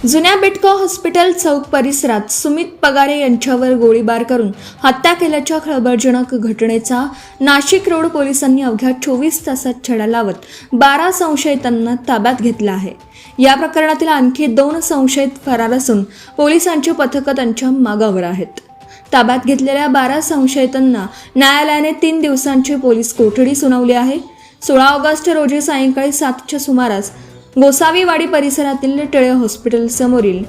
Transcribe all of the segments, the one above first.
जुन्या बेटका हॉस्पिटल चौक परिसरात सुमित पगारे यांच्यावर गोळीबार करून हत्या केल्याच्या खळबळजनक घटनेचा नाशिक रोड पोलिसांनी अवघ्या 24 तासात छडा लावत 12 संशयितांना ताब्यात घेतला आहे। या प्रकरणातील आणखी 2 संशयित फरार असून पोलिसांची पथकं त्यांच्या मागावर आहेत। ताब्यात घेतलेल्या 12 संशयितांना न्यायालयाने 3 दिवसांची पोलीस कोठडी सुनावली आहे। 16 ऑगस्ट रोजी सायंकाळी 7च्या सुमारास गोसावीवाडी परिसरातील टिळे हॉस्पिटल समोरील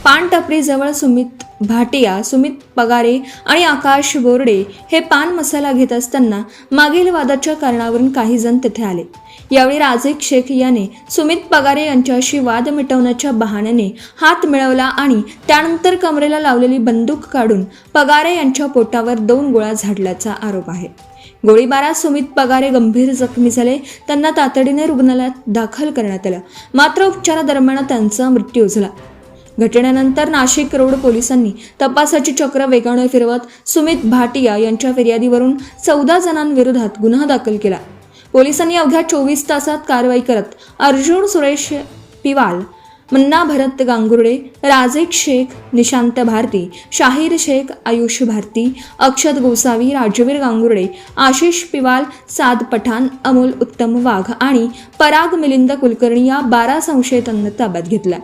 पान टपरीजवळ सुमित भाटिया, सुमित पगारे आणि आकाश बोर्डे हे पान मसाला घेत असताना मागील वादाच्या कारणावरून काही जण तेथे आले। यावेळी राजेक शेख याने सुमित पगारे यांच्याशी वाद मिटवण्याच्या बहाण्याने हात मिळवला आणि त्यानंतर कमरेला लावलेली बंदूक काढून पगारे यांच्या पोटावर 2 गोळ्या झाडल्याचा आरोप आहे। गोळीबारात सुमित पगारे गंभीर जखमी झाले। त्यांना तातडीने रुग्णालयात दाखल करण्यात आलं, मात्र उपचारादरम्यान त्यांचा मृत्यू झाला। घटनेनंतर नाशिक रोड पोलिसांनी तपासाची चक्र वेगाने फिरवत सुमित भाटिया यांच्या फिर्यादीवरून 14 जणांविरोधात गुन्हा दाखल केला। पोलिसांनी अवघ्या 24 तासात कारवाई करत अर्जुन सुरेश पिवाल, मन्ना भरत गांगुर्डे, राजेक शेख, निशांत भारती, शाहीर शेख, आयुष भारती, अक्षत गोसावी, राजवीर गांगुर्डे, आशिष पिवाल, साद पठाण, अमोल उत्तम वाघ आणि पराग मिलिंद कुलकर्णी या 12 संशयितांना ताब्यात घेतला।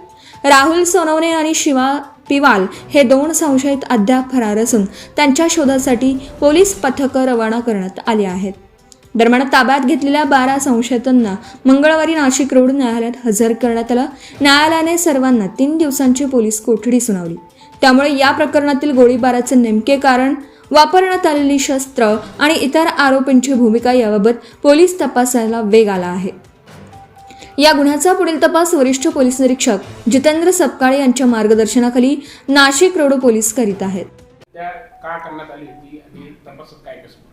राहुल सोनवणे आणि शिवा पिवाल हे 2 संशयित अद्याप फरार असून त्यांच्या शोधासाठी पोलीस पथकं रवाना करण्यात आली आहेत। दरम्यान ताब्यात घेतलेल्या 12 संशयितांना मंगळवारी नाशिक रोड न्यायालयात हजर करण्यात आलं। न्यायालयाने सर्वांना 3 दिवसांची पोलीस कोठडी सुनावली। त्यामुळे या प्रकरणातील गोळीबाराचे नेमके कारण, वापरण्यात आलेली शस्त्र आणि इतर आरोपींची भूमिका याबाबत पोलीस तपासाला वेग आला आहे। या गुन्ह्याचा पुढील तपास वरिष्ठ पोलीस निरीक्षक जितेंद्र सपकाळे यांच्या मार्गदर्शनाखाली नाशिक रोड पोलीस करीत आहेत। त्या का करण्यात आली होती आणि तपासात काय कसं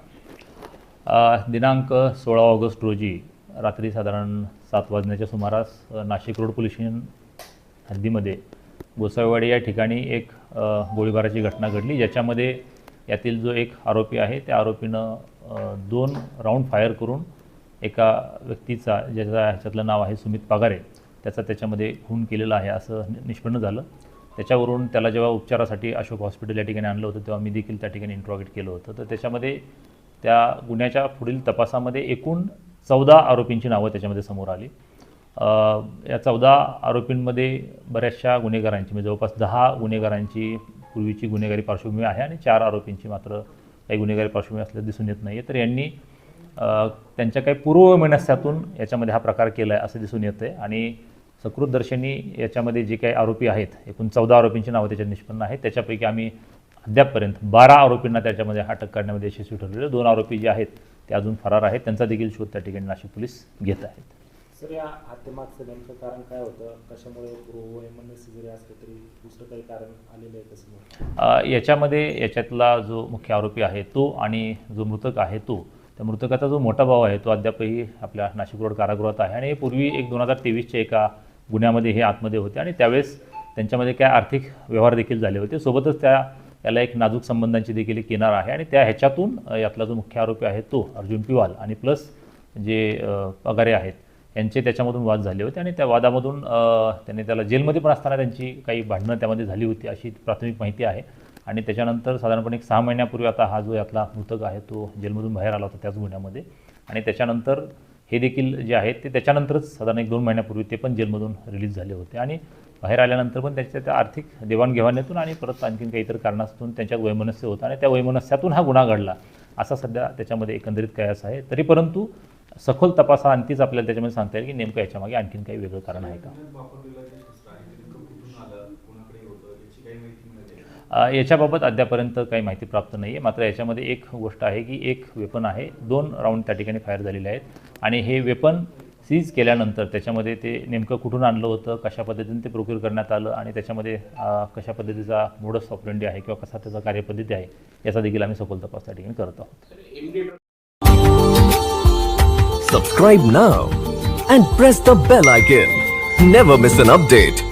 दिनांक 16 ऑगस्ट रोजी रात्री साधारण 7 वाजण्याच्या सुमारास नाशिक रोड पोलीस स्टेशन हद्दीमध्ये गोसावीवाडी या ठिकाणी एक गोळीबाराची घटना घडली, ज्याच्यामध्ये यातील जो एक आरोपी आहे त्या आरोपीनं 2 राऊंड फायर करून एका व्यक्तीचा, ह्याच्यातलं नाव आहे सुमित पगारे, त्याच्यामध्ये खून केलेला आहे असं निष्पन्न झालं। त्याच्यावरून त्याला जेव्हा उपचारासाठी अशोक हॉस्पिटल या ठिकाणी आणलं होतं तेव्हा मी देखील त्या ठिकाणी इंट्रोगेट केलं होतं। तर त्याच्यामध्ये त्या गुन्ह्याच्या पुढील तपासामध्ये एकूण 14 आरोपींची नावं त्याच्यामध्ये समोर आली। या 14 आरोपींमध्ये बऱ्याचशा गुन्हेगारांची, म्हणजे जवळपास 10 गुन्हेगारांची पूर्वीची गुन्हेगारी पार्श्वभूमी आहे आणि 4 आरोपींची मात्र काही गुन्हेगारी पार्श्वभूमी असल्याचं दिसून येत नाही आहे। तर यांनी त्यांच्या काही पूर्ववैमनस्यातून याच्यामध्ये हा प्रकार केला आहे असं दिसून येतं आहे आणि सकृतदर्शनी याच्यामध्ये जे काही आरोपी आहेत, एकूण 14 आरोपींची नावं त्याच्यात निष्पन्न आहेत। त्याच्यापैकी आम्ही अद्यापपर्यंत 12 आरोपींना त्याच्यामध्ये अटक करण्यामध्ये यशस्वी ठरलेले, 2 आरोपी जे आहेत ते अजून फरार आहेत, त्यांचा देखील शोध त्या ठिकाणी नाशिक पोलीस घेत आहेत। सर, या हत्येमागचं नेमकं कारण काय होतं? कशामुळे पूर्ववैमनस्य जरी असलं तरी दुसरं काही कारण आलेलं आहे कसं? याच्यातला जो मुख्य आरोपी आहे तो आणि जो मृतक आहे तो, त्या मृतकाचा जो मोठा भाऊ आहे तो अद्यापही आपल्या नाशिक रोड कारागृहात आहे आणि पूर्वी 2023च्या एका गुन्ह्यामध्ये हे आतमध्ये होते आणि त्यावेळेस त्यांच्यामध्ये काय आर्थिक व्यवहार देखील झाले होते। सोबतच याला एक नाजूक संबंधांची देखील एक किनार आहे आणि ह्याच्यातून यातला जो मुख्य आरोपी आहे तो अर्जुन पिवाल आणि प्लस जे पगारे आहेत यांचे त्याच्यामधून वाद झाले होते आणि त्या वादामधून त्यांनी त्याला जेलमध्ये पण असताना त्यांची काही भांडणं त्यामध्ये झाली होती अशी प्राथमिक माहिती आहे। आणि त्याच्यानंतर साधारणपणे 6 महिन्यापूर्वी आता हा जो यातला मृतक आहे तो जेलमधून बाहेर आला होता त्याच गुन्ह्यामध्ये आणि त्याच्यानंतर हे देखील जे आहेत ते त्याच्यानंतरच साधारण 1-2 महिन्यापूर्वी ते पण जेलमधून रिलीज झाले होते आणि बाहेर आल्यानंतर पण त्या आर्थिक देवाणघेवाणीतून आणि परत आणखीन काही इतर कारणातून त्यांच्यात वैमनस्य होतं आणि त्या वैमनस्यातून हा गुन्हा घडला असा सध्या त्याच्यामध्ये एकंदरीत काय असं आहे। तरी परंतु सखोल तपासाअंतीच आपल्याला त्याच्यामध्ये सांगता येईल की नेमकं याच्यामागे आणखीन काही वेगळं कारण आहे का। याच्याबाबत अद्यापर्यंत काही माहिती प्राप्त नाही आहे, मात्र याच्यामध्ये एक गोष्ट आहे की एक वेपन आहे, 2 राऊंड त्या ठिकाणी फायर झालेले आहेत आणि हे वेपन सीज केल्यानंतर त्याच्यामध्ये ते नेमकं कुठून आणलं होतं, कशा पद्धतीने ते प्रोक्यूर करण्यात आलं आणि त्याच्यामध्ये कशा पद्धतीचा मोडस ऑपरेंडी आहे किंवा कसा त्याचा कार्यपद्धती आहे याचा देखील आम्ही सखोल तपास त्या ठिकाणी करत आहोत। Subscribe now and press the bell icon. Never miss an update.